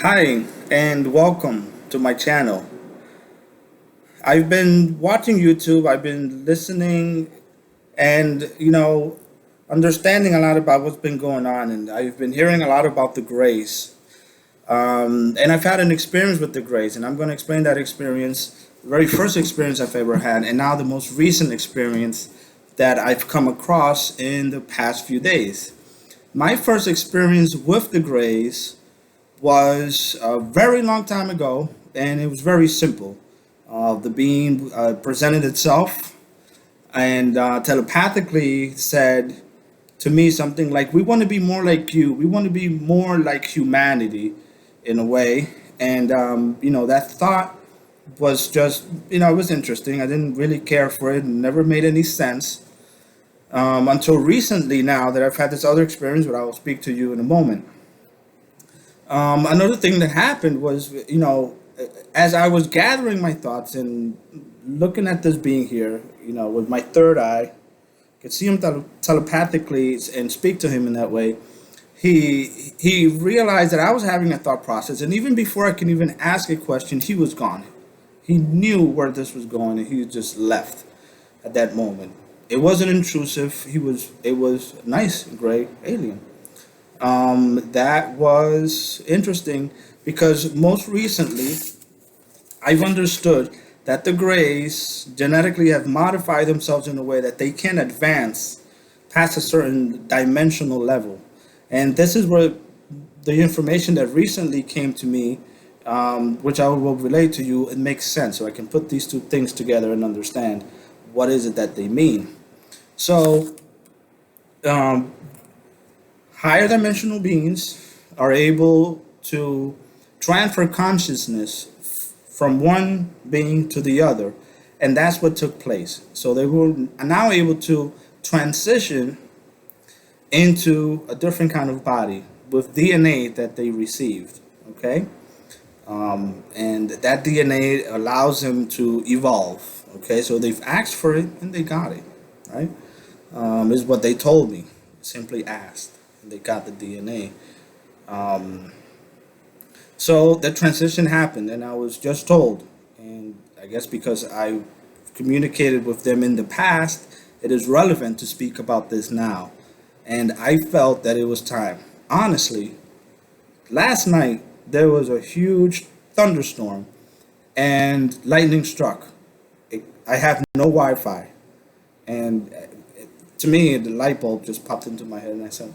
Hi, and welcome to my channel. I've been watching YouTube, I've been listening and, understanding a lot about what's been going on. And I've been hearing a lot about the Greys. And I've had an experience with the Greys, and I'm going to explain that experience, the very first experience I've ever had, and now the most recent experience that I've come across in the past few days. My first experience with the Greys was a very long time ago, and it was very simple. The being presented itself and telepathically said to me something like, "We want to be more like you. We want to be more like humanity, in a way." And that thought was just, it was interesting. I didn't really care for it. It never made any sense until recently. Now that I've had this other experience, but I will speak to you in a moment. Another thing that happened was, as I was gathering my thoughts and looking at this being here, with my third eye, could see him telepathically and speak to him in that way. He realized that I was having a thought process, and even before I can even ask a question, he was gone. He knew where this was going, and he just left at that moment. It wasn't intrusive. It was nice, gray alien. That was interesting because most recently I've understood that the Greys genetically have modified themselves in a way that they can advance past a certain dimensional level. And this is where the information that recently came to me, which I will relate to you, it makes sense. So I can put these two things together and understand what is it that they mean. So, um, higher dimensional beings are able to transfer consciousness from one being to the other. And that's what took place. So they were now able to transition into a different kind of body with DNA that they received. Okay? And that DNA allows them to evolve. Okay? So they've asked for it and they got it. Right? Is what they told me. Simply asked. And they got the DNA. Um, so the transition happened, and I was just told. And I guess because I communicated with them in the past, it is relevant to speak about this now. And I felt that it was time. Honestly, last night there was a huge thunderstorm and lightning struck. I have no Wi Fi. And to me, the light bulb just popped into my head, and I said,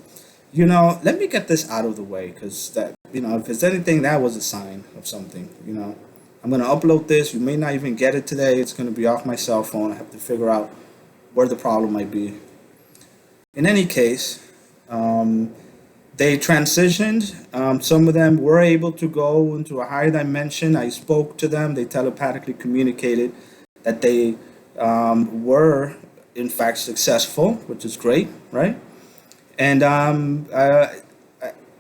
let me get this out of the way because that, if it's anything, that was a sign of something. I'm going to upload this. You may not even get it today. It's going to be off my cell phone. I have to figure out where the problem might be. In any case, they transitioned. Some of them were able to go into a higher dimension. I spoke to them. They telepathically communicated that they were, in fact, successful, which is great, right? And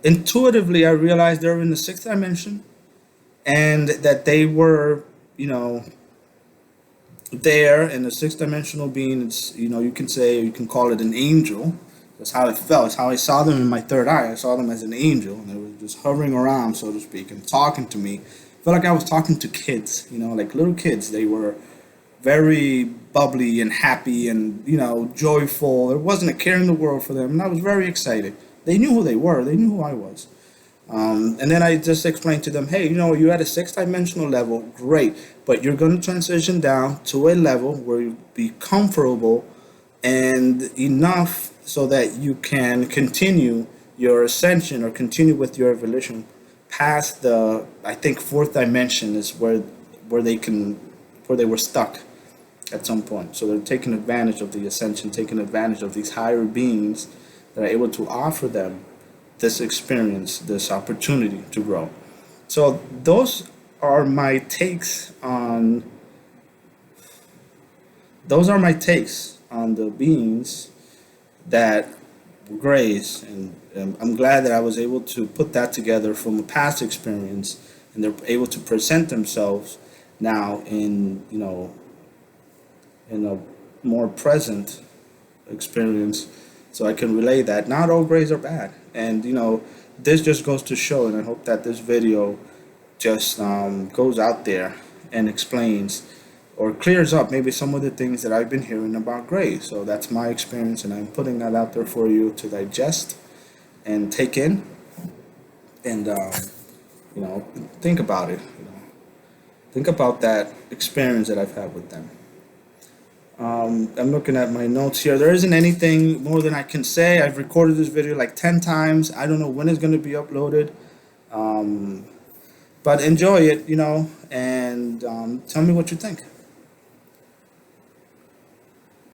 intuitively, I realized they were in the sixth dimension and that they were, you know, there in the sixth dimensional being. It's, you can say, you can call it an angel. That's how it felt. It's how I saw them in my third eye. I saw them as an angel, and they were just hovering around, so to speak, and talking to me. I felt like I was talking to kids, like little kids. They were very bubbly and happy and, joyful. There wasn't a care in the world for them, and I was very excited. They knew who they were. They knew who I was. And then I just explained to them, hey, you're at a sixth dimensional level, great, but you're going to transition down to a level where you be comfortable and enough so that you can continue your ascension or continue with your evolution past the, I think, fourth dimension is where they can, where they were stuck at some point. So they're taking advantage of the ascension, taking advantage of these higher beings that are able to offer them this experience, this opportunity to grow. So those are my takes on the beings that were grays, and I'm glad that I was able to put that together from a past experience, and they're able to present themselves now in in a more present experience, so I can relay that not all grays are bad. And this just goes to show, and I hope that this video just goes out there and explains or clears up maybe some of the things that I've been hearing about Gray. So that's my experience, and I'm putting that out there for you to digest and take in, and think about it. Think about that experience that I've had with them. I'm looking at my notes here. There isn't anything more than I can say. I've recorded this video like 10 times. I don't know when it's going to be uploaded. Um, but enjoy it, and tell me what you think.